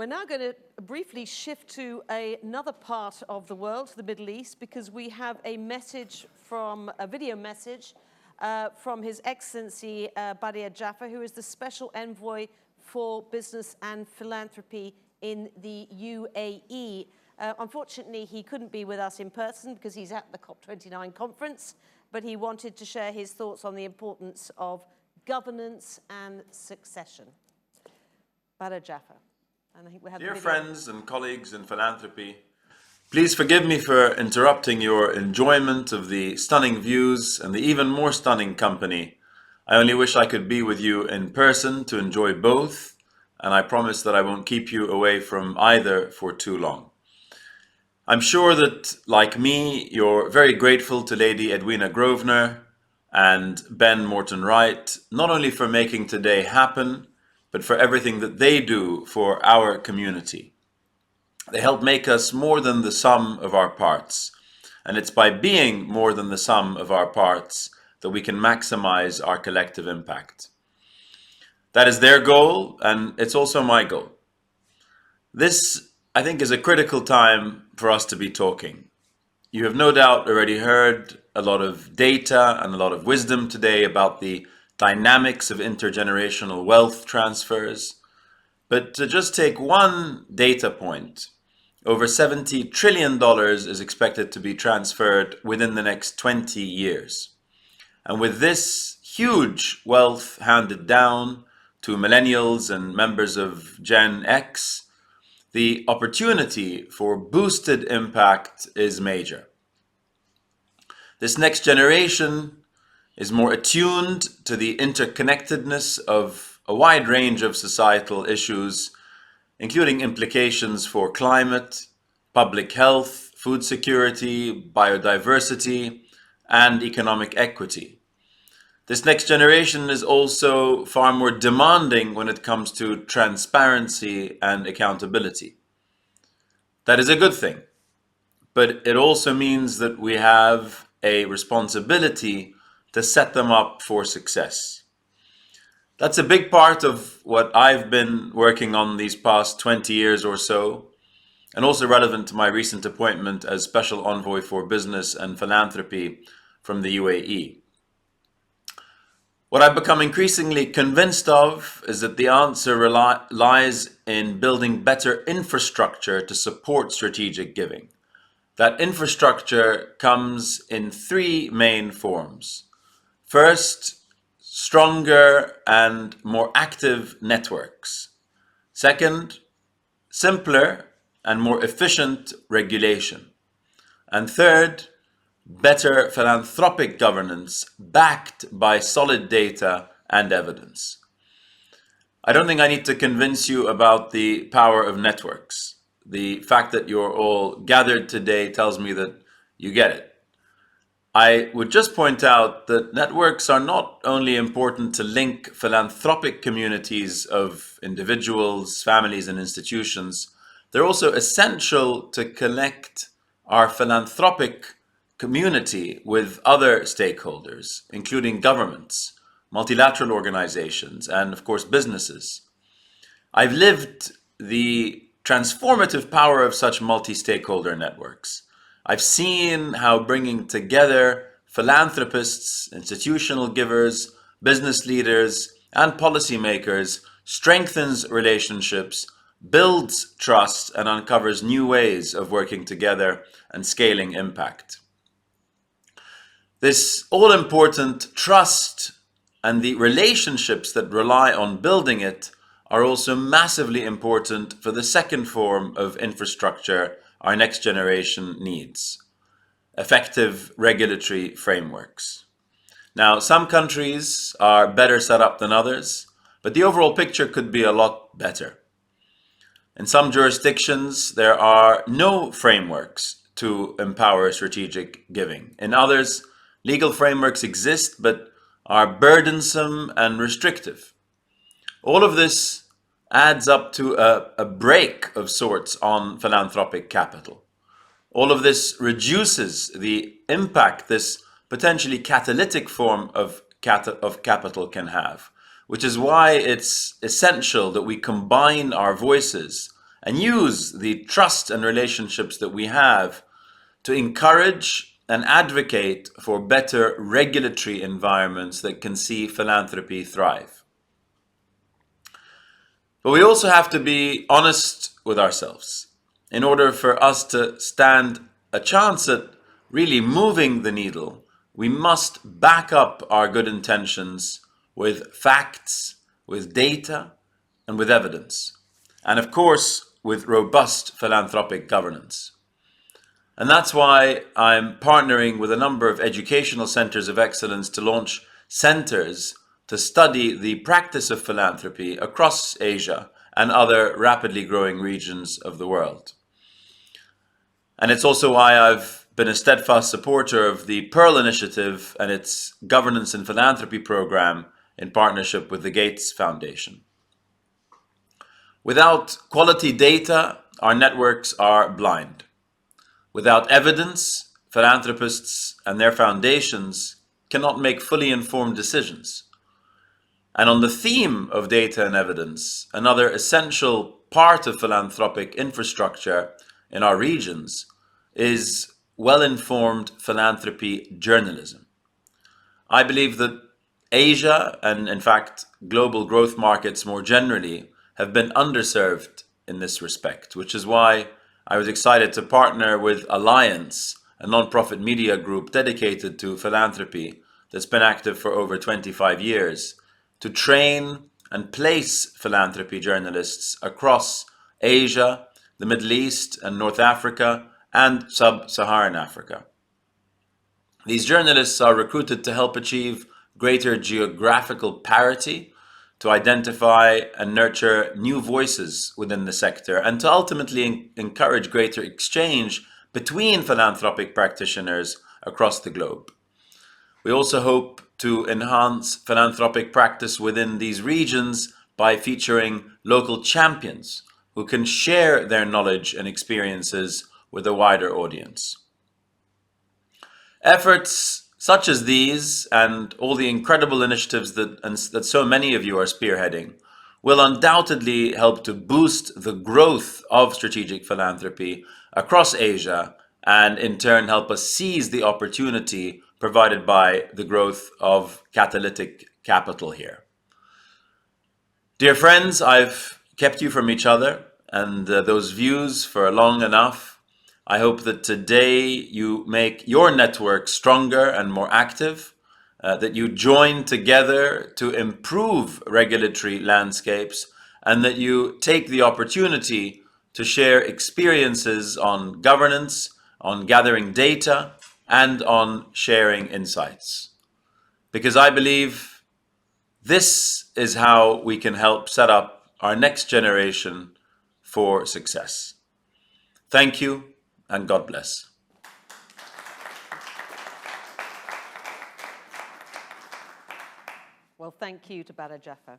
We're now going to briefly shift to another part of the world, the Middle East, because we have a video message from His Excellency Badr Jafar, who is the Special Envoy for Business and Philanthropy in the UAE. Unfortunately, he couldn't be with us in person because he's at the COP29 conference, but he wanted to share his thoughts on the importance of governance and succession. Badr Jafar. And I think we have Dear friends and colleagues in philanthropy, please forgive me for interrupting your enjoyment of the stunning views and the even more stunning company. I only wish I could be with you in person to enjoy both, and I promise that I won't keep you away from either for too long. I'm sure that, like me, you're very grateful to Lady Edwina Grosvenor and Ben Morton Wright, not only for making today happen, but for everything that they do for our community. They help make us more than the sum of our parts. And it's by being more than the sum of our parts that we can maximize our collective impact. That is their goal, and it's also my goal. This, I think, is a critical time for us to be talking. You have no doubt already heard a lot of data and a lot of wisdom today about the dynamics of intergenerational wealth transfers. But to just take one data point, over $70 trillion is expected to be transferred within the next 20 years. And with this huge wealth handed down to millennials and members of Gen X, the opportunity for boosted impact is major. This next generation is more attuned to the interconnectedness of a wide range of societal issues, including implications for climate, public health, food security, biodiversity, and economic equity. This next generation is also far more demanding when it comes to transparency and accountability. That is a good thing, but it also means that we have a responsibility to set them up for success. That's a big part of what I've been working on these past 20 years or so, and also relevant to my recent appointment as Special Envoy for Business and Philanthropy from the UAE. What I've become increasingly convinced of is that the answer lies in building better infrastructure to support strategic giving. That infrastructure comes in three main forms. First, stronger and more active networks. Second, simpler and more efficient regulation. And third, better philanthropic governance backed by solid data and evidence. I don't think I need to convince you about the power of networks. The fact that you're all gathered today tells me that you get it. I would just point out that networks are not only important to link philanthropic communities of individuals, families, and institutions, they're also essential to connect our philanthropic community with other stakeholders, including governments, multilateral organizations, and of course businesses. I've lived the transformative power of such multi-stakeholder networks. I've seen how bringing together philanthropists, institutional givers, business leaders, and policymakers strengthens relationships, builds trust, and uncovers new ways of working together and scaling impact. This all-important trust and the relationships that rely on building it are also massively important for the second form of infrastructure our next generation needs: effective regulatory frameworks. Now, some countries are better set up than others, but the overall picture could be a lot better. In some jurisdictions, there are no frameworks to empower strategic giving. In others, legal frameworks exist, but are burdensome and restrictive. All of this adds up to a brake of sorts on philanthropic capital. All of this reduces the impact this potentially catalytic form of capital can have, which is why it's essential that we combine our voices and use the trust and relationships that we have to encourage and advocate for better regulatory environments that can see philanthropy thrive. But we also have to be honest with ourselves in order for us to stand a chance at really moving the needle. We must back up our good intentions with facts, with data, and with evidence. And of course, with robust philanthropic governance. And that's why I'm partnering with a number of educational centers of excellence to launch centers to study the practice of philanthropy across Asia and other rapidly growing regions of the world. And it's also why I've been a steadfast supporter of the Pearl Initiative and its Governance and Philanthropy program in partnership with the Gates Foundation. Without quality data, our networks are blind. Without evidence, philanthropists and their foundations cannot make fully informed decisions. And on the theme of data and evidence, another essential part of philanthropic infrastructure in our regions is well-informed philanthropy journalism. I believe that Asia, and in fact global growth markets more generally, have been underserved in this respect, which is why I was excited to partner with Alliance, a non-profit media group dedicated to philanthropy that's been active for over 25 years, to train and place philanthropy journalists across Asia, the Middle East and North Africa, and Sub-Saharan Africa. These journalists are recruited to help achieve greater geographical parity, to identify and nurture new voices within the sector, and to ultimately encourage greater exchange between philanthropic practitioners across the globe. We also hope to enhance philanthropic practice within these regions by featuring local champions who can share their knowledge and experiences with a wider audience. Efforts such as these and all the incredible initiatives that so many of you are spearheading will undoubtedly help to boost the growth of strategic philanthropy across Asia and in turn help us seize the opportunity provided by the growth of catalytic capital here. Dear friends, I've kept you from each other and those views for long enough. I hope that today you make your network stronger and more active, that you join together to improve regulatory landscapes, and that you take the opportunity to share experiences on governance, on gathering data, and on sharing insights. Because I believe this is how we can help set up our next generation for success. Thank you. And God bless. Well, thank you to Badr Jafar.